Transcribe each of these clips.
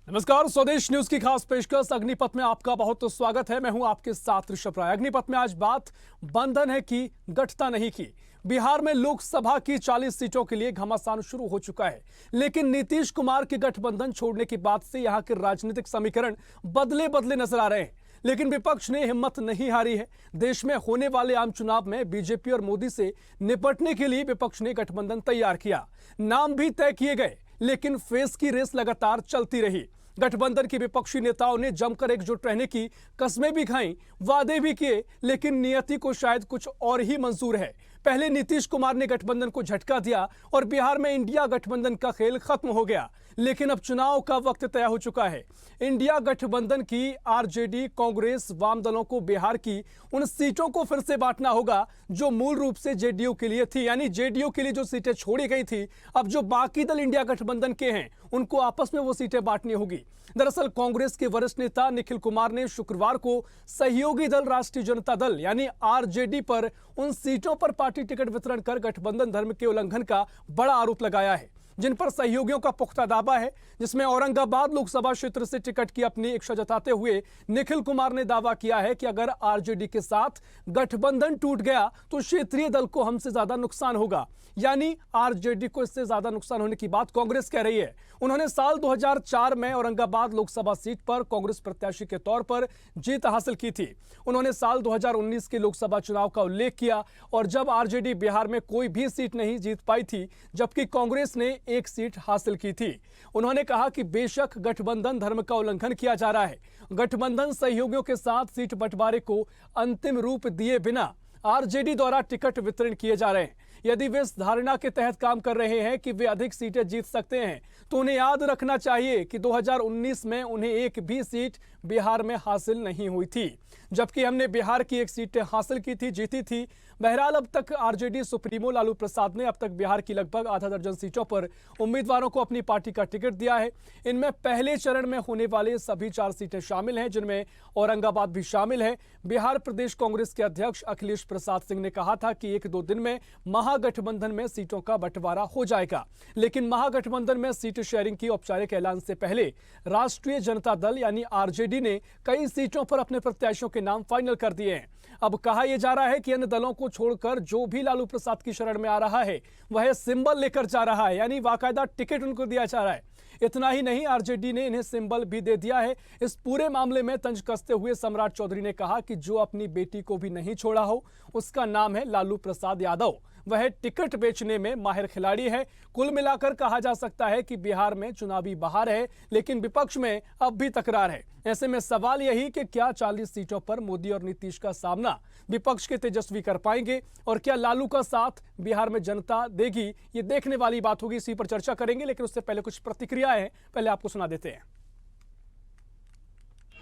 नमस्कार, स्वदेश न्यूज की खास पेशकश अग्निपथ में आपका बहुत स्वागत है। मैं हूं आपके साथ ऋषभ राय। अग्निपथ में आज बात बंधन है कि गठता नहीं की। बिहार में लोकसभा की 40 सीटों के लिए घमासान शुरू हो चुका है, लेकिन नीतीश कुमार के गठबंधन छोड़ने के बाद से यहां के राजनीतिक समीकरण बदले बदले नजर आ रहे हैं। लेकिन विपक्ष ने हिम्मत नहीं हारी है। देश में होने वाले आम चुनाव में बीजेपी और मोदी से निपटने के लिए विपक्ष ने गठबंधन तैयार किया। नाम भी तय किए गए, लेकिन फेस की रेस लगातार चलती रही। गठबंधन के विपक्षी नेताओं ने जमकर एकजुट रहने की कस्में भी खाईं, वादे भी किए, लेकिन नियति को शायद कुछ और ही मंजूर है। पहले नीतीश कुमार ने गठबंधन को झटका दिया और बिहार में इंडिया गठबंधन का खेल खत्म हो गया। लेकिन अब चुनाव का वक्त तय हो चुका है। इंडिया गठबंधन की आरजेडी, कांग्रेस, वाम दलों को बिहार की उन सीटों को फिर से बांटना होगा जो मूल रूप से जेडीयू के लिए थी, यानी जेडीयू के लिए जो सीटें छोड़ी गई थी, अब जो बाकी दल इंडिया गठबंधन के हैं उनको आपस में वो सीटें बांटनी होगी। दरअसल कांग्रेस के वरिष्ठ नेता निखिल कुमार ने शुक्रवार को सहयोगी दल राष्ट्रीय जनता दल यानी आरजेडी पर उन सीटों पर पार्टी टिकट वितरण कर गठबंधन धर्म के उल्लंघन का बड़ा आरोप लगाया है, जिन पर सहयोगियों का पुख्ता दावा है। जिसमें औरंगाबाद लोकसभा क्षेत्र से टिकट की अपनी इच्छा जताते हुए निखिल कुमार ने दावा किया है कि अगर आरजेडी के साथ गठबंधन टूट गया तो क्षेत्रीय दल को हमसे ज्यादा नुकसान होगा, यानी आरजेडी को इससे ज्यादा नुकसान होने की बात कांग्रेस कह रही है। उन्होंने साल 2004 में औरंगाबाद लोकसभा सीट पर कांग्रेस प्रत्याशी के तौर पर जीत हासिल की थी। उन्होंने साल 2019 के लोकसभा चुनाव का उल्लेख किया और जब आरजेडी बिहार में कोई भी सीट नहीं जीत पाई थी, जबकि कांग्रेस ने एक सीट हासिल की थी। उन्होंने कहा कि बेशक गठबंधन धर्म का उल्लंघन किया जा रहा है, गठबंधन सहयोगियों के साथ सीट बंटवारे को अंतिम रूप दिए बिना आरजेडी द्वारा टिकट वितरण किए जा रहे हैं। यदि वे इस धारणा के तहत काम कर रहे हैं कि वे अधिक सीटें जीत सकते हैं, तो उन्हें याद रखना चाहिए कि 2019 में उन्हें एक भी सीट बिहार में हासिल नहीं हुई थी, जबकि हमने बिहार की एक सीट हासिल की थी, जीती थी। बहरहाल अब तक आरजेडी सुप्रीमो लालू प्रसाद ने अब तक बिहार की लगभग आधा दर्जन सीटों पर उम्मीदवारों को अपनी पार्टी का टिकट दिया है। इनमें पहले चरण में होने वाले सभी 4 सीटें शामिल हैं, जिनमें औरंगाबाद भी शामिल है। बिहार प्रदेश कांग्रेस के अध्यक्ष अखिलेश प्रसाद सिंह ने कहा था कि 1-2 दिन में महागठबंधन में सीटों का बंटवारा हो जाएगा, लेकिन महागठबंधन में सीट शेयरिंग की औपचारिक ऐलान से पहले राष्ट्रीय जनता दल यानी आरजेडी ने कई सीटों पर अपने प्रत्याशियों के नाम फाइनल कर दिए हैं। अब कहा यह जा रहा है कि अन्य दलों को छोड़कर जो भी लालू प्रसाद की शरण में आ रहा है वह सिंबल लेकर जा रहा है, यानी बाकायदा टिकट उनको दिया जा रहा है। इतना ही नहीं, आरजेडी ने इन्हें सिंबल भी दे दिया है। इस पूरे मामले में तंज कसते हुए सम्राट चौधरी ने कहा कि जो अपनी बेटी को भी नहीं छोड़ा हो उसका नाम है लालू प्रसाद यादव। वह टिकट बेचने में माहिर खिलाड़ी है। कुल मिलाकर कहा जा सकता है कि बिहार में चुनावी बहार है, लेकिन विपक्ष में अब भी तकरार है। ऐसे में सवाल यही कि क्या 40 सीटों पर मोदी और नीतीश का सामना विपक्ष के तेजस्वी कर पाएंगे और क्या लालू का साथ बिहार में जनता देगी, ये देखने वाली बात होगी। इसी पर चर्चा करेंगे, लेकिन उससे पहले कुछ प्रतिक्रियाएं पहले आपको सुना देते हैं।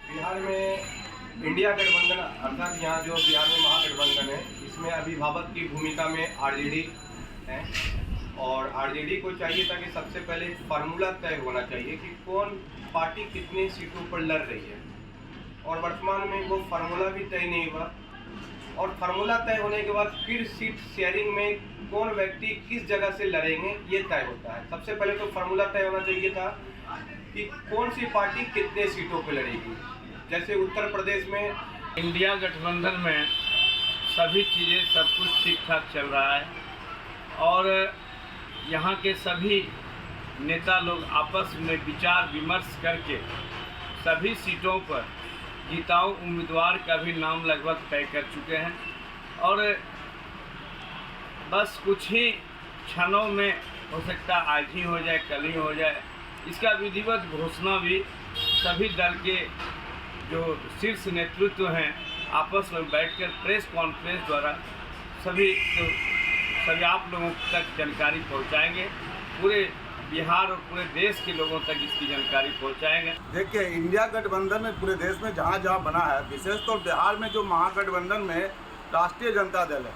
बिहार में इंडिया गठबंधन अर्थात यहाँ जो बिहार में महागठबंधन है, इसमें अभिभावक की भूमिका में आरजेडी है और आरजेडी को चाहिए था कि सबसे पहले फार्मूला तय होना चाहिए कि कौन पार्टी कितनी सीटों पर लड़ रही है, और वर्तमान में वो फार्मूला भी तय नहीं हुआ। और फार्मूला तय होने के बाद फिर सीट शेयरिंग में कौन व्यक्ति किस जगह से लड़ेंगे ये तय होता है। सबसे पहले तो फार्मूला तय होना चाहिए था कि कौन सी पार्टी कितने सीटों पर लड़ेगी। जैसे उत्तर प्रदेश में इंडिया गठबंधन में सभी चीज़ें सब कुछ ठीक ठाक चल रहा है और यहाँ के सभी नेता लोग आपस में विचार विमर्श करके सभी सीटों पर जिताऊ उम्मीदवार का भी नाम लगभग तय कर चुके हैं और बस कुछ ही क्षणों में हो सकता है आज ही हो जाए, कल ही हो जाए। इसका विधिवत घोषणा भी सभी दल के जो शीर्ष नेतृत्व हैं आपस में बैठकर प्रेस कॉन्फ्रेंस द्वारा सभी आप लोगों तक जानकारी पहुंचाएंगे। पूरे बिहार और पूरे देश के लोगों तक इसकी जानकारी पहुंचाएंगे। देखिए, इंडिया गठबंधन में पूरे देश में जहाँ जहाँ बना है, विशेष तौर बिहार में जो महागठबंधन में राष्ट्रीय जनता दल है,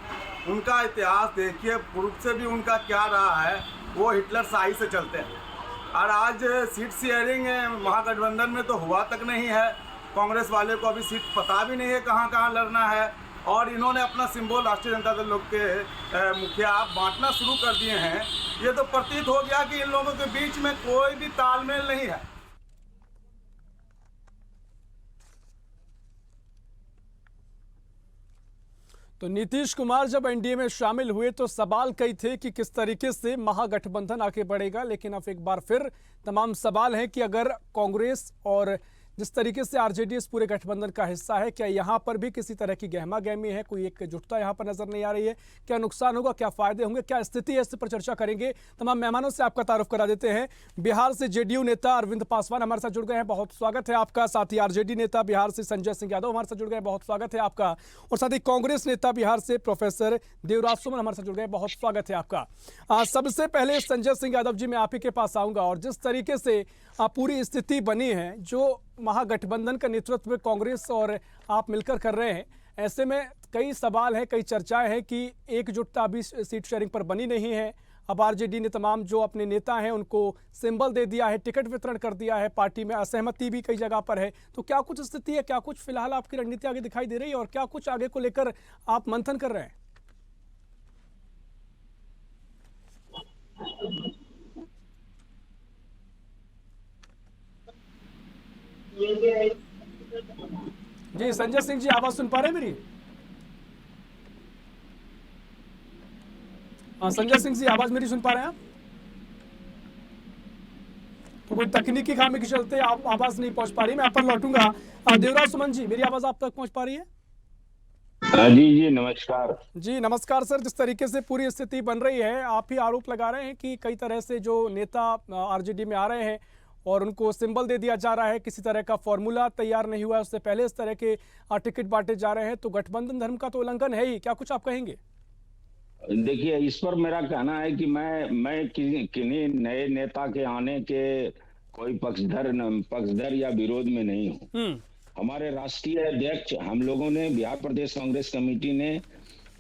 उनका इतिहास देखिए, पूर्व से भी उनका क्या रहा है, वो हिटलर शाही से चलते हैं। और आज सीट शेयरिंग महागठबंधन में तो हुआ तक नहीं है। कांग्रेस वाले को अभी सीट पता भी नहीं है कहाँ कहाँ लड़ना है, और इन्होंने अपना सिंबल राष्ट्रीय जनता दल लोग के मुखिया बांटना शुरू कर दिए हैं। ये तो प्रतीत हो गया कि इन लोगों के बीच में कोई भी तालमेल नहीं है। तो नीतीश कुमार जब एनडीए में शामिल हुए तो सवाल कई थे कि किस तरीके से महागठबंधन आगे बढ़ेगा, लेकिन अब एक बार फिर तमाम सवाल हैं कि अगर कांग्रेस और जिस तरीके से आरजेडी इस पूरे गठबंधन का हिस्सा है, क्या यहां पर भी किसी तरह की गहमा गहमी है, कोई एकजुटता यहां पर नजर नहीं आ रही है, क्या नुकसान होगा, क्या फायदे होंगे, क्या स्थिति है, इस पर चर्चा करेंगे। तमाम मेहमानों से आपका तारुफ करा देते हैं। बिहार से जेडीयू नेता अरविंद पासवान हमारे साथ जुड़ गए हैं, बहुत स्वागत है आपका। साथ ही आरजेडी नेता बिहार से संजय सिंह यादव हमारे साथ जुड़ गए, बहुत स्वागत है आपका। और साथ ही कांग्रेस नेता बिहार से प्रोफेसर देवराज सुमन हमारे साथ जुड़ गए, बहुत स्वागत है आपका। सबसे पहले संजय सिंह यादव जी, मैं आप ही के पास आऊंगा। और जिस तरीके से पूरी स्थिति बनी है, जो महागठबंधन का नेतृत्व कांग्रेस और आप मिलकर कर रहे हैं, ऐसे में कई सवाल हैं, कई चर्चाएं हैं कि एकजुटता अभी सीट शेयरिंग पर बनी नहीं है। अब आरजेडी ने तमाम जो अपने नेता हैं उनको सिंबल दे दिया है, टिकट वितरण कर दिया है, पार्टी में असहमति भी कई जगह पर है। तो क्या कुछ स्थिति है, क्या कुछ फिलहाल आपकी रणनीति आगे दिखाई दे रही है और क्या कुछ आगे को लेकर आप मंथन कर रहे हैं? जी संजय सिंह जी, आवाज सुन पा रहे हैं मेरी? संजय सिंह जी, आवाज मेरी सुन पा रहे हैं आप? तो कोई तकनीकी खामी के चलते आप आवाज नहीं पहुंच पा रही, मैं आप पर लौटूंगा। देवराज सुमन जी, मेरी आवाज आप तक पहुंच पा रही है? जी नमस्कार। जी नमस्कार सर। जिस तरीके से पूरी स्थिति बन रही है, आप ही आरोप लगा रहे हैं कि कई तरह से जो नेता आरजेडी में आ रहे हैं और उनको सिंबल दे दिया जा रहा है, किसी तरह का फॉर्मूला तैयार नहीं हुआ है, उससे पहले इस तरह के टिकट बांटे जा रहे हैं, तो गठबंधन धर्म का तो उल्लंघन है ही। क्या कुछ आप कहेंगे? देखिए, इस पर मेरा कहना है कि मैं किन्हीं नए नेता के आने के कोई पक्षधर या विरोध में नहीं हूँ। हमारे राष्ट्रीय अध्यक्ष, हम लोगों ने, बिहार प्रदेश कांग्रेस कमेटी ने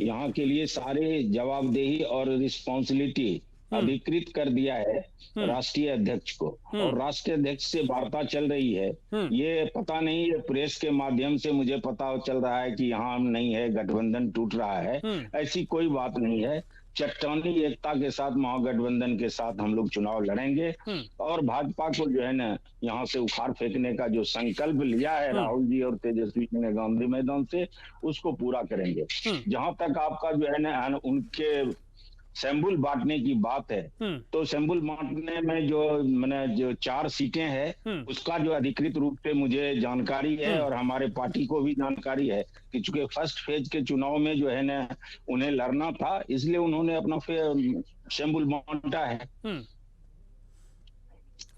यहाँ के लिए सारे जवाबदेही और रिस्पॉन्सिबिलिटी अधिकृत कर दिया है राष्ट्रीय अध्यक्ष को, और राष्ट्रीय अध्यक्ष से वार्ता चल रही है। ये पता नहीं, ये प्रेस के माध्यम से मुझे पता चल रहा है कि यहाँ नहीं है, गठबंधन टूट रहा है। ऐसी कोई बात नहीं है। चट्टानी एकता के साथ, महागठबंधन के साथ हम लोग चुनाव लड़ेंगे और भाजपा को जो है ना यहाँ से उखाड़ फेंकने का जो संकल्प लिया है राहुल जी और तेजस्वी जी ने गांधी मैदान से, उसको पूरा करेंगे। जहां तक आपका जो है ना उनके सैंबुल बांटने की बात है, तो सैंबुल बांटने में जो 4 सीटें हैं, उसका जो अधिकृत रूप से मुझे जानकारी है और हमारे पार्टी को भी जानकारी है कि चूंकि फर्स्ट फेज के चुनाव में जो है ना उन्हें लड़ना था, इसलिए उन्होंने अपना सैंबुल बांटा है।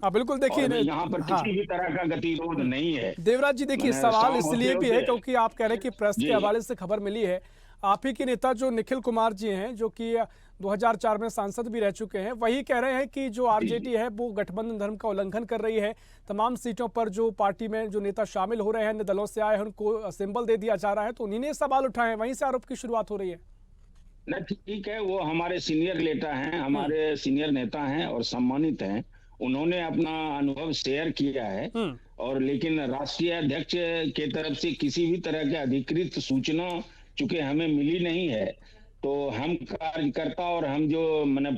बिल्कुल। देखिए, यहाँ पर किसी भी तरह का गतिरोध नहीं है। देवराज जी, देखिए सवाल इसलिए भी है क्योंकि आप कह रहे हैं कि प्रेस के हवाले से खबर मिली है, आप ही के नेता जो निखिल कुमार जी हैं, जो कि 2004 में सांसद भी रह चुके हैं, वही कह रहे हैं कि जो आरजेडी है वो गठबंधन धर्म का उल्लंघन कर रही है। तमाम सीटों पर जो पार्टी में जो नेता शामिल हो रहे हैं, अन्य दलों से आए हैं, उनको सिंबल दे दिया जा रहा है। तो उन्हीं ने सवाल उठाए, वहीं से आरोप की शुरुआत हो रही है। नहीं, ठीक है, वो हमारे सीनियर नेता हैं, हमारे सीनियर नेता हैं और सम्मानित हैं। उन्होंने अपना अनुभव शेयर किया है, और लेकिन राष्ट्रीय अध्यक्ष के तरफ से किसी भी तरह के अधिकृत सूचना चूंकि हमें मिली नहीं है, तो हम कार्यकर्ता और हम जो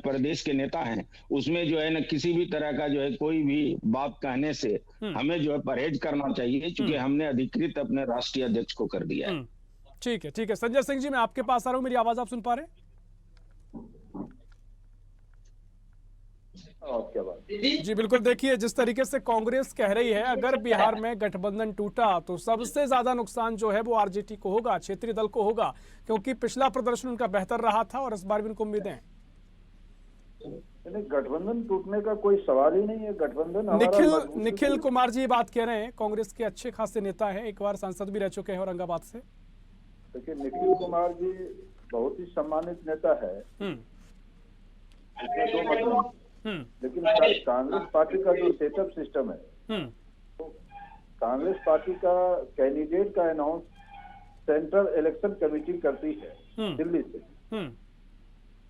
प्रदेश के नेता हैं, उसमें जो है ना किसी भी तरह का जो है कोई भी बात कहने से हमें जो है परहेज करना चाहिए, क्योंकि हमने अधिकृत अपने राष्ट्रीय अध्यक्ष को कर दिया है। ठीक है, ठीक है। संजय सिंह जी, मैं आपके पास आ रहा हूँ, मेरी आवाज आप सुन पा रहे हैं? क्या बात? जी बिल्कुल। देखिए, जिस तरीके से कांग्रेस कह रही है, अगर बिहार में गठबंधन टूटा तो सबसे ज्यादा नुकसान जो है वो आरजेडी को होगा, क्षेत्रीय दल को होगा, क्योंकि पिछला प्रदर्शन उनका बेहतर रहा था और इस बार भी उनको उम्मीदें हैं। गठबंधन टूटने का कोई सवाल ही नहीं है। गठबंधन निखिल कुमार जी बात कह रहे हैं, कांग्रेस के अच्छे खासे नेता हैं, एक बार सांसद भी रह चुके हैं औरंगाबाद से। देखिए, निखिल कुमार जी बहुत ही सम्मानित नेता है, इसमें दो मत नहीं। लेकिन कांग्रेस पार्टी का जो सेटअप सिस्टम है, तो कांग्रेस पार्टी का कैंडिडेट का अनाउंस सेंट्रल इलेक्शन कमेटी करती है दिल्ली से,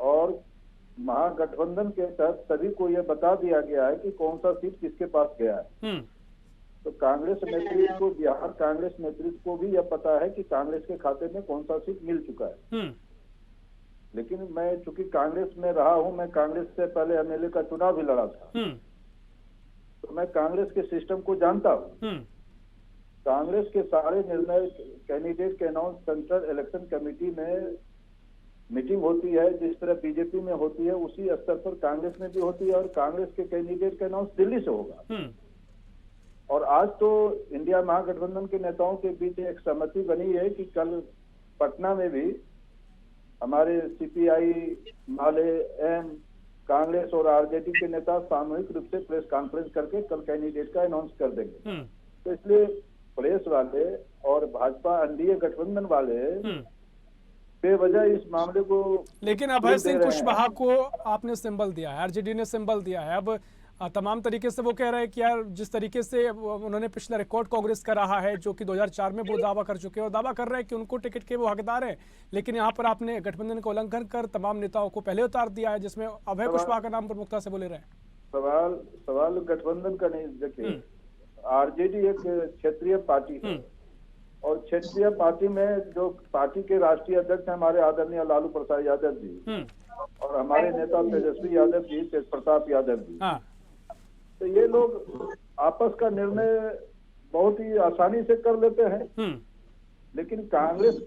और महागठबंधन के तहत सभी को यह बता दिया गया है कि कौन सा सीट किसके पास गया है। तो कांग्रेस नेतृत्व को, बिहार कांग्रेस नेतृत्व को भी यह पता है कि कांग्रेस के खाते में कौन सा सीट मिल चुका है। लेकिन मैं चूंकि कांग्रेस में रहा हूं, मैं कांग्रेस से पहले एमएलए का चुनाव भी लड़ा था, तो मैं कांग्रेस के सिस्टम को जानता हूं। कांग्रेस के सारे निर्णय कैंडिडेट के अनाउंस सेंट्रल इलेक्शन कमेटी में मीटिंग होती है, जिस तरह बीजेपी में होती है उसी स्तर पर कांग्रेस में भी होती है, और कांग्रेस के कैंडिडेट का अनाउंस दिल्ली से होगा। और आज तो इंडिया महागठबंधन के नेताओं के बीच एक सहमति बनी है कि कल पटना में भी हमारे सीपीआई, माले, एम, कांग्रेस और आरजेडी के नेता सामूहिक रूप से प्रेस कॉन्फ्रेंस करके कल कैंडिडेट का अनाउंस कर देंगे। तो इसलिए प्रेस वाले और भाजपा एनडीए गठबंधन वाले बेवजह इस मामले को, लेकिन अभय सिंह कुशवाहा को आपने सिंबल दिया है, आरजेडी ने सिंबल दिया है। अब तमाम तरीके से वो कह रहे हैं कि यार जिस तरीके से उन्होंने पिछला रिकॉर्ड कांग्रेस का रहा है, जो कि 2004 में वो दावा कर चुके हैं और दावा कर रहे हैं कि उनको टिकट के वो हकदार हैं, लेकिन यहाँ पर आपने गठबंधन का उल्लंघन कर तमाम नेताओं को पहले उतार दिया है, जिसमें अभय कुशवाहा का नाम प्रमुखता से बोले रहे हैं। सवाल गठबंधन का नहीं। देखिए, आरजेडी एक क्षेत्रीय पार्टी है और क्षेत्रीय पार्टी में जो पार्टी के राष्ट्रीय अध्यक्ष हैं हमारे आदरणीय लालू प्रसाद यादव जी और हमारे नेता तेजस्वी यादव जी, तेज प्रताप यादव जी, तो ये लोग आपस का निर्णय बहुत ही आसानी से कर लेते हैं। लेकिन कांग्रेस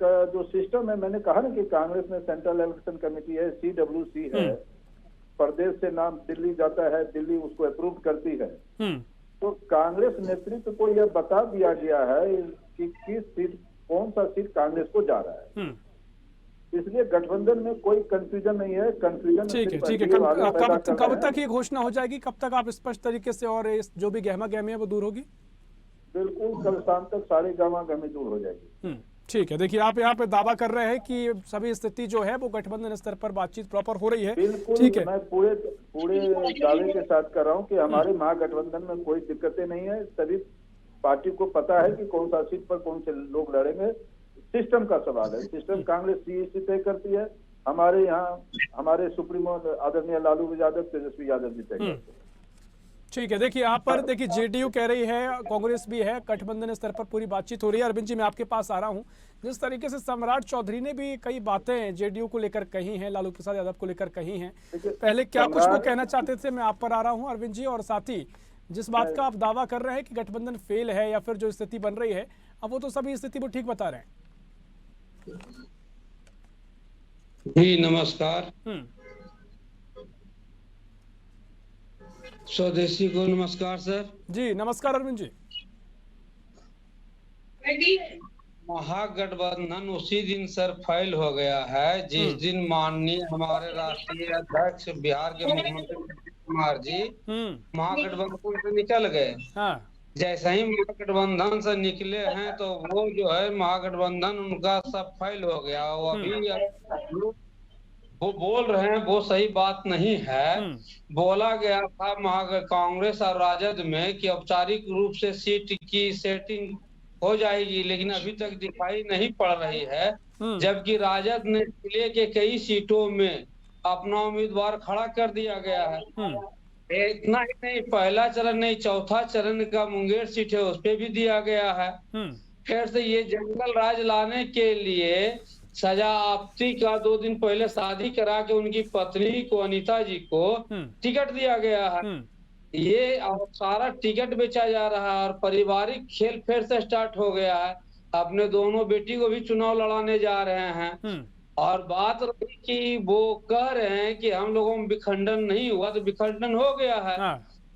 का जो सिस्टम है, मैंने कहा ना कि कांग्रेस में सेंट्रल इलेक्शन कमेटी है, CWC है, प्रदेश से नाम दिल्ली जाता है, दिल्ली उसको अप्रूव करती है। तो कांग्रेस नेतृत्व को यह बता दिया गया है कि किस सीट, कौन सा सीट कांग्रेस को जा रहा है, इसलिए गठबंधन में कोई कंफ्यूजन नहीं है। कंफ्यूजन ठीक है। कब तक ये घोषणा हो जाएगी, कब तक आप स्पष्ट तरीके से और जो भी गहमा गहमी है वो दूर होगी? बिल्कुल, कल शाम तक सारी गहमा गहमी दूर हो जाएगी। ठीक है। देखिए, आप यहाँ पे दावा कर रहे हैं कि सभी स्थिति जो है वो गठबंधन स्तर पर बातचीत प्रॉपर हो रही है। बिल्कुल, ठीक है। मैं पूरे दावे के साथ कर रहा हूँ कि हमारे महागठबंधन में कोई दिक्कतें नहीं है। सभी पार्टी को पता है कि कौन सा सीट पर कौन से लोग लड़ेंगे। सिस्टम का सवाल है, सिस्टम कांग्रेस सीईसी तय करती है, हमारे यहाँ हमारे सुप्रीमो आदरणीय लालू यादव, तेजस्वी यादव जी तय करते हैं। ठीक है। देखिए, यहाँ पर देखिए जेडीयू कह रही है, कांग्रेस भी है, गठबंधन स्तर पर पूरी बातचीत हो रही है। अरविंद जी, मैं आपके पास आ रहा हूँ। जिस तरीके से सम्राट चौधरी ने भी कई बातें जेडीयू को लेकर कही हैं, लालू प्रसाद यादव को लेकर कही हैं, पहले क्या कुछ वो कहना चाहते थे, मैं आप पर आ रहा हूँ अरविंद जी। और साथ ही जिस बात का आप दावा कर रहे हैं कि गठबंधन फेल है या फिर जो स्थिति बन रही है, अब वो तो सभी स्थिति वो ठीक बता रहे हैं। जी नमस्कार। स्वदेशी को नमस्कार सर। जी नमस्कार अरविंद जी। महागठबंधन उसी दिन सर फेल हो गया है जिस दिन माननीय हमारे राष्ट्रीय अध्यक्ष बिहार के मुख्यमंत्री नीतीश कुमार जी महागठबंधन से निकल गए। जैसे ही महागठबंधन से निकले हैं तो वो जो है महागठबंधन उनका सब फेल हो गया। वो अभी वो बोल रहे हैं वो सही बात नहीं है। बोला गया था कांग्रेस और राजद में कि औपचारिक रूप से सीट की सेटिंग हो जाएगी, लेकिन अभी तक दिखाई नहीं पड़ रही है। जबकि राजद ने जिले के कई सीटों में अपना उम्मीदवार खड़ा कर दिया गया है। इतना ही नहीं, पहला चरण नहीं, चौथा चरण का मुंगेर सीट है उस पे भी दिया गया है। फिर से ये जंगल राज लाने के लिए सजा आपती का 2 दिन पहले शादी करा के उनकी पत्नी को, अनीता जी को टिकट दिया गया है। ये सारा टिकट बेचा जा रहा है और पारिवारिक खेल फिर से स्टार्ट हो गया है। अपने दोनों बेटी को भी चुनाव लड़ाने जा रहे हैं। और बात रही कि वो कह रहे हैं कि हम लोगों में विखंडन नहीं हुआ, तो विखंडन हो गया है।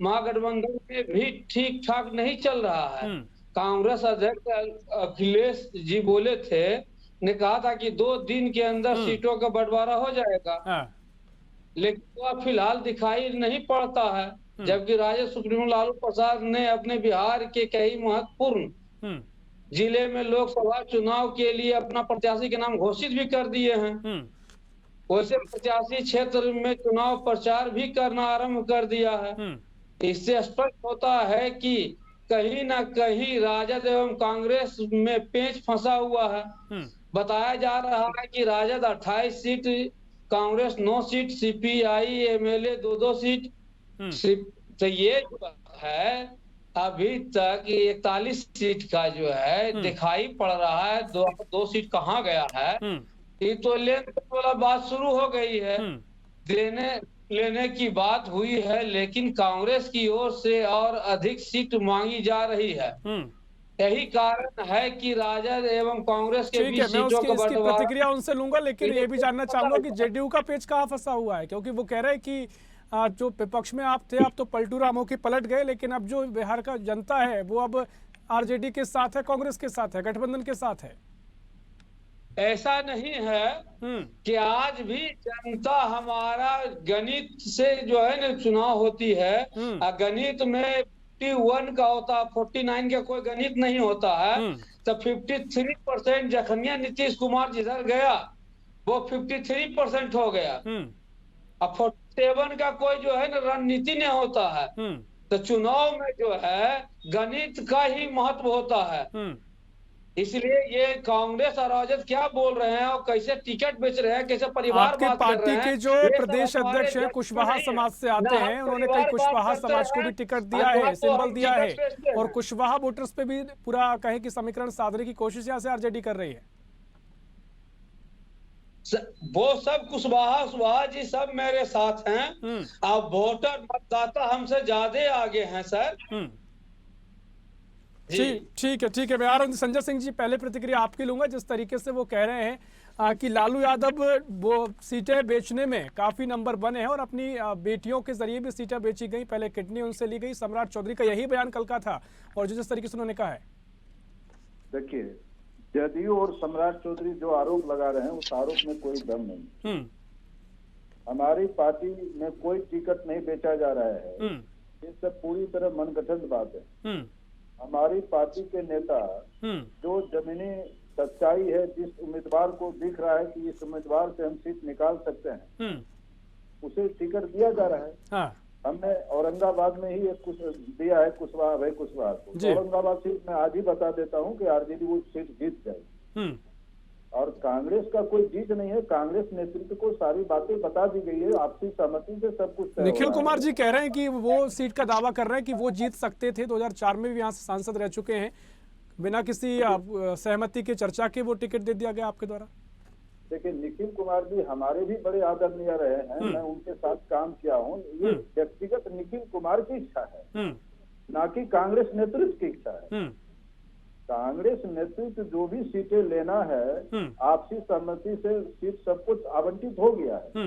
महागठबंधन में भी ठीक ठाक नहीं चल रहा है। कांग्रेस अध्यक्ष अखिलेश जी बोले थे, ने कहा था कि 2 दिन के अंदर सीटों का बंटवारा हो जाएगा, लेकिन वो फिलहाल दिखाई नहीं पड़ता है। जबकि राजद सुप्रीमो लालू प्रसाद ने अपने बिहार के कई महत्वपूर्ण जिले में लोकसभा चुनाव के लिए अपना प्रत्याशी के नाम घोषित भी कर दिए हैं। वैसे प्रत्याशी क्षेत्र में चुनाव प्रचार भी करना आरंभ कर दिया है। इससे स्पष्ट होता है कि कहीं ना कहीं राजद एवं कांग्रेस में पेंच फंसा हुआ है। बताया जा रहा है कि RJD 28 seat, Congress 9 seat, CPI MLA 2-2 seat. तो ये जो है अभी तक 41 सीट का जो है दिखाई पड़ रहा है। 2 सीट कहाँ गया है, ये तो लेने वाला बात शुरू हो गई है। देने लेने की बात हुई है, लेकिन कांग्रेस की ओर से और अधिक सीट मांगी जा रही है। यही कारण है कि राजद एवं कांग्रेस के ठीक बीच है, मैं सीटों का इसकी बंटवारा। प्रतिक्रिया उनसे लूंगा, लेकिन ये भी जानना चाहूंगा कि जेडीयू का पेच कहाँ फंसा हुआ है, क्योंकि वो कह रहे हैं कि जो विपक्ष में आप थे, आप तो पलटू रामों की पलट गए, लेकिन अब जो बिहार का जनता है वो अब आरजेडी के साथ है, कांग्रेस के साथ है, गठबंधन के साथ है। ऐसा नहीं है कि आज भी जनता हमारा गणित से जो है ना चुनाव होती है, गणित में 51 का होता है, 49 का कोई गणित नहीं होता है। तो 53% जखनिया नीतीश कुमार जिधर गया वो 53% हो गया। अब 47 का कोई जो है ना रणनीति नहीं होता है। तो चुनाव में जो है गणित का ही महत्व होता है। इसलिए ये कांग्रेस और राजद क्या बोल रहे हैं और कैसे टिकट बेच रहे हैं, कैसे परिवार आपके बात कर पार्टी रहे हैं, के जो ये सब प्रदेश हमारे अध्यक्ष हैं जज में कुशवाहा नहीं है। समाज से आते ना हम हैं, उन्होंने कई परिवार कुशवाहा बात करते समाज को भी हैं, टिकट ना दिया है, आपको सिंबल हम दिया है, टिकट बेचते हैं। और कुशवाहा वोटर्स पे भी पूरा कहे कि समीकरण साधने की कोशिश यहाँ से आरजेडी कर रही है। वो सब कुशवाहा जी सब मेरे साथ हैं। अब वोटर मतदाता हमसे ज्यादा आगे हैं सर। ठीक है, मैं आ रहा हूँ। संजय सिंह जी, पहले प्रतिक्रिया आपकी लूंगा। जिस तरीके से वो कह रहे हैं कि लालू यादव वो सीटें बेचने में काफी नंबर बने हैं और अपनी बेटियों के जरिए भी सीटें बेची गई, पहले किडनी उनसे ली गई। सम्राट चौधरी का यही बयान कल का था, और जिस तरीके से उन्होंने कहा है, देखिए जदयू और सम्राट चौधरी जो आरोप लगा रहे हैं उस आरोप में कोई दम नहीं। हमारी पार्टी में कोई टिकट नहीं बेचा जा रहा है, ये सब पूरी तरह मनगढ़ंत बात है। हमारी पार्टी के नेता जो जमीनी सच्चाई है, जिस उम्मीदवार को दिख रहा है कि इस उम्मीदवार से हम सीट निकाल सकते हैं, उसे टिकट दिया जा रहा है। हाँ। हमने औरंगाबाद में ही एक कुछ दिया है कुशवाहा भाई कुशवाहा को। औरंगाबाद सीट में आज ही बता देता हूँ कि आरजेडी वो सीट जीत जाएगी। और कांग्रेस का कोई जीत नहीं है, कांग्रेस नेतृत्व को सारी बातें बता दी गई है, आपसी सहमति से सब कुछ। निखिल कुमार जी कह रहे हैं कि वो सीट का दावा कर रहे हैं कि वो जीत सकते थे, 2004 में भी यहाँ से सांसद रह चुके हैं, बिना किसी सहमति के चर्चा के वो टिकट दे दिया गया आपके द्वारा। देखिए निखिल कुमार जी हमारे भी बड़े आदरणीय रहे हैं, मैं उनके साथ काम किया हूँ। ये व्यक्तिगत निखिल कुमार की इच्छा है, ना कि कांग्रेस नेतृत्व की इच्छा है। कांग्रेस नेतृत्व जो भी सीटें लेना है, आपसी सहमति से सीट सब कुछ आवंटित हो गया है।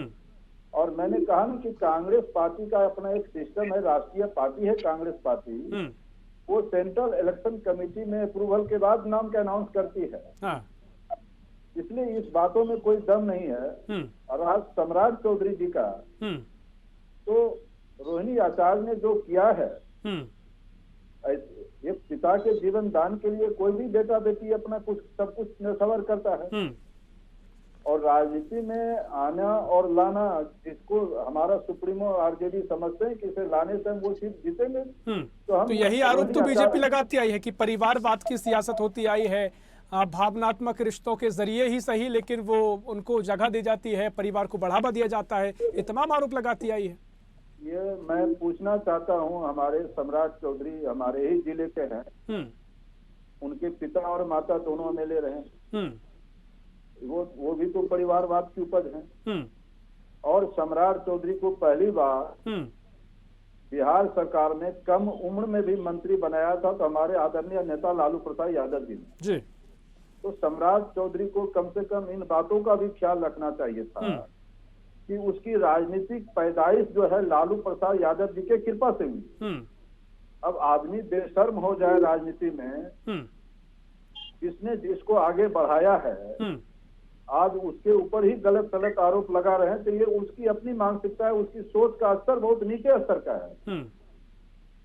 और मैंने कहा ना कि कांग्रेस पार्टी का अपना एक सिस्टम है, राष्ट्रीय पार्टी है कांग्रेस पार्टी, वो सेंट्रल इलेक्शन कमेटी में अप्रूवल के बाद नाम का अनाउंस करती है। इसलिए इस बातों में कोई दम नहीं है। और आज सम्राट चौधरी जी का तो रोहिणी आचार्य ने जो किया है, एक पिता के जीवन दान के लिए कोई भी बेटा बेटी अपना कुछ सब कुछ न्यौछावर करता है। और राजनीति में आना और लाना, जिसको हमारा सुप्रीमो आरजेडी समझते हैं कि इसे लाने से हम वो सीट जीतेंगे, तो यही आरोप तो बीजेपी लगाती आई है कि परिवारवाद की सियासत होती आई है, भावनात्मक रिश्तों के जरिए ही सही, लेकिन वो उनको जगह दी जाती है, परिवार को बढ़ावा दिया जाता है, ये तमाम आरोप लगाती आई है। ये मैं पूछना चाहता हूँ, हमारे सम्राट चौधरी हमारे ही जिले के हैं, उनके पिता और माता दोनों एमएलए रहे, वो भी तो परिवारवाद की उपज है। और सम्राट चौधरी को पहली बार बिहार सरकार ने कम उम्र में भी मंत्री बनाया था, तो हमारे आदरणीय नेता लालू प्रसाद यादव जी ने। तो सम्राट चौधरी को कम से कम इन बातों का भी ख्याल रखना चाहिए था कि उसकी राजनीतिक पैदाइश जो है लालू प्रसाद यादव जी के कृपा से हुई। अब आदमी बेशर्म हो जाए राजनीति में, जिसने जिसको आगे बढ़ाया है, आज उसके ऊपर ही गलत सलत आरोप लगा रहे हैं, तो ये उसकी अपनी मानसिकता है, उसकी सोच का स्तर बहुत नीचे स्तर का है।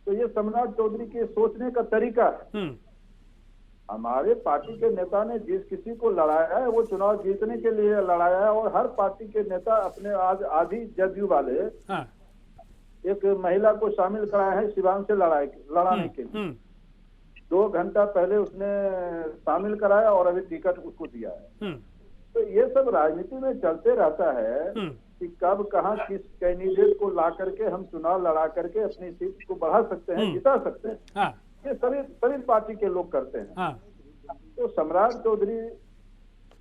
तो ये सम्राट चौधरी के सोचने का तरीका है। हमारे पार्टी के नेता ने जिस किसी को लड़ाया है, वो चुनाव जीतने के लिए लड़ाया है। और हर पार्टी के नेता अपने आज आधी जदयू वाले एक महिला को शामिल कराया है शिवांग से लड़ाने के लिए। 2 घंटा पहले उसने शामिल कराया और अभी टिकट उसको दिया है। तो ये सब राजनीति में चलते रहता है कि कब कहाँ किस कैंडिडेट को ला करके हम चुनाव लड़ा करके अपनी सीट को बढ़ा सकते हैं, जिता सकते हैं। ये सभी पार्टी के लोग करते हैं। तो सम्राट चौधरी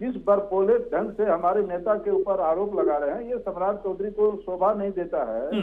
जिस बरपोले ढंग से हमारे नेता के ऊपर आरोप लगा रहे हैं, ये सम्राट चौधरी को शोभा नहीं देता है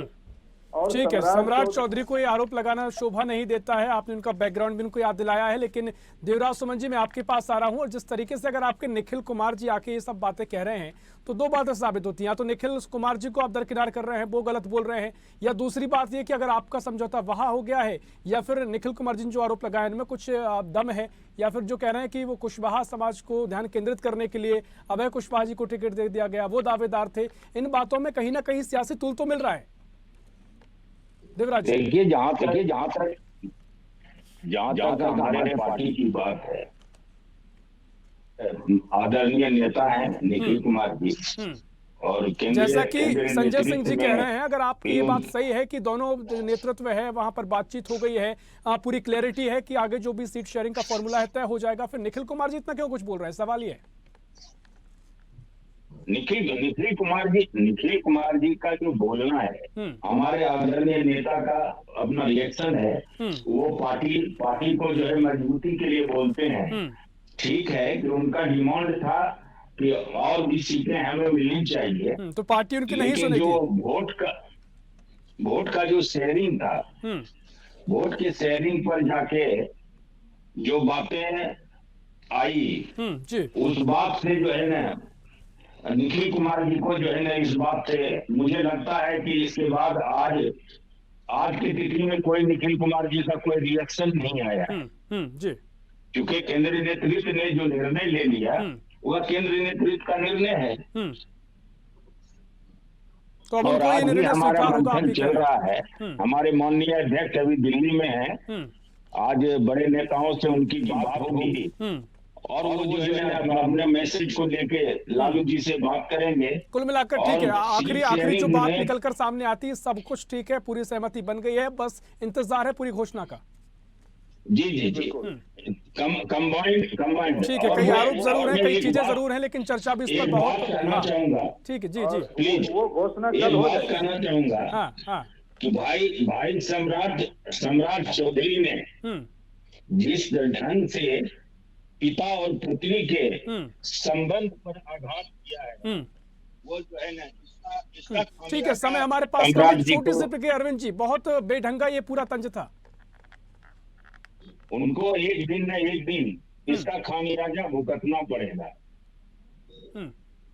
और ठीक है, सम्राट चौधरी को ये आरोप लगाना शोभा नहीं देता है। आपने उनका बैकग्राउंड भी उनको याद दिलाया है, लेकिन देवराज सुमन जी मैं आपके पास आ रहा हूं, और जिस तरीके से अगर आपके निखिल कुमार जी आके ये सब बातें कह रहे हैं तो दो बातें साबित होती हैं। या तो निखिल कुमार जी को आप दरकिनार कर रहे हैं, वो गलत बोल रहे हैं, या दूसरी बात ये कि अगर आपका समझौता वहां हो गया है, या फिर निखिल कुमार जी ने जो आरोप लगाए इनमें कुछ दम है, या फिर जो कह रहे हैं कि वो कुशवाहा समाज को ध्यान केंद्रित करने के लिए अभय कुशवाहा जी को टिकट दे दिया गया, वो दावेदार थे। इन बातों में कहीं ना कहीं सियासी तुल तो मिल रहा है। देखिए, जहां तक हमारे पार्टी की बात है, आदरणीय नेता है निखिल कुमार जी, और जैसा कि संजय सिंह जी कह रहे हैं, अगर आपकी ये बात सही है कि दोनों नेतृत्व है वहां पर बातचीत हो गई है, पूरी क्लैरिटी है कि आगे जो भी सीट शेयरिंग का फॉर्मूला है तय हो जाएगा, फिर निखिल कुमार जी इतना क्यों कुछ बोल रहे हैं? सवाल ये है। निखिल कुमार जी का जो बोलना है, हमारे आदरणीय नेता का अपना रिएक्शन है, वो पार्टी को जो है मजबूती के लिए बोलते हैं। ठीक है कि उनका डिमांड था कि और भी सीटें हमें मिलनी चाहिए, तो पार्टी उनकी नहीं सुनेगी। जो वोट का जो शेयरिंग था, वोट के शेयरिंग पर जाके जो बातें आई, उस बात से जो है ना निखिल कुमार जी को जो है ना, इस बात से मुझे लगता है कि इसके बाद आज की तिथि में कोई निखिल कुमार जी का कोई रिएक्शन नहीं आया जी, क्योंकि केंद्रीय नेतृत्व ने जो निर्णय ले लिया वह केंद्रीय नेतृत्व का निर्णय है। तो अब और आज भी हमारा मंथन चल रहा है। हम्म। हमारे माननीय अध्यक्ष अभी दिल्ली में है, आज बड़े नेताओं से उनकी बात होगी और वो जो है अपने मैसेज को लेके लालू जी से बात करेंगे। कुल मिलाकर ठीक है, आखिरी जो बात निकलकर सामने आती है, सब कुछ ठीक है, पूरी सहमति बन गई है, बस इंतजार है पूरी घोषणा का। जी कंबाइंड ठीक है, कई आरोप जरूर है, कई चीजें जरूर हैं, लेकिन चर्चा भी इस पर बहुत करना चाहूंगा। ठीक है, जी जी प्लीज वो घोषणा एक बात कहना चाहूंगा। हाँ कि भाई सम्राट चौधरी ने जिस ढंग से पिता और पुत्री के संबंध पर आघात किया है, वो जो है ना इसका ठीक है, समय हमारे पास छोटी सी प्रक्रिया। अरविंद जी, बहुत बेढंगा ये पूरा तंज था। उनको एक दिन न एक दिन इसका खामियाजा भुगतना पड़ेगा।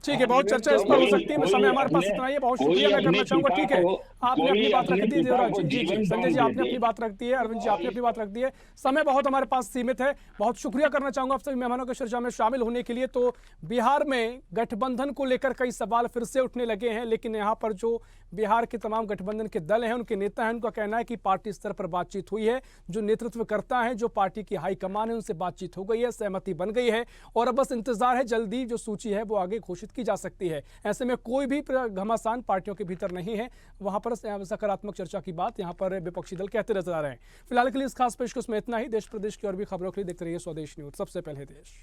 ठीक है, बहुत चर्चा इस पर हो सकती है, समय हमारे पास इतना ही है। बहुत शुक्रिया मैं करना चाहूंगा। ठीक है, आपने अपनी बात रख दी है देवराज जी, जी संजय जी आपने अपनी बात रख दी है, अरविंद जी आपने अपनी बात रख दी है। समय बहुत हमारे पास सीमित है। बहुत शुक्रिया करना चाहूंगा आप सभी मेहमानों के चर्चा में शामिल होने के लिए। तो बिहार में गठबंधन को लेकर कई सवाल फिर से उठने लगे हैं, लेकिन यहाँ पर जो बिहार के तमाम गठबंधन के दल हैं, उनके नेता हैं, उनका कहना है कि पार्टी स्तर पर बातचीत हुई है, जो नेतृत्व करता है, जो पार्टी की हाईकमान है, उनसे बातचीत हो गई है, सहमति बन गई है, और अब बस इंतजार है, जल्दी जो सूची है वो आगे घोषित की जा सकती है। ऐसे में कोई भी घमासान पार्टियों के भीतर नहीं है, वहां पर सकारात्मक चर्चा की बात यहां पर विपक्षी दल कहते नजर आ रहे हैं। फिलहाल के लिए इस खास पेशकश में इतना ही। देश प्रदेश की और भी खबरों के लिए देखते रहिए स्वदेश न्यूज, सबसे पहले देश।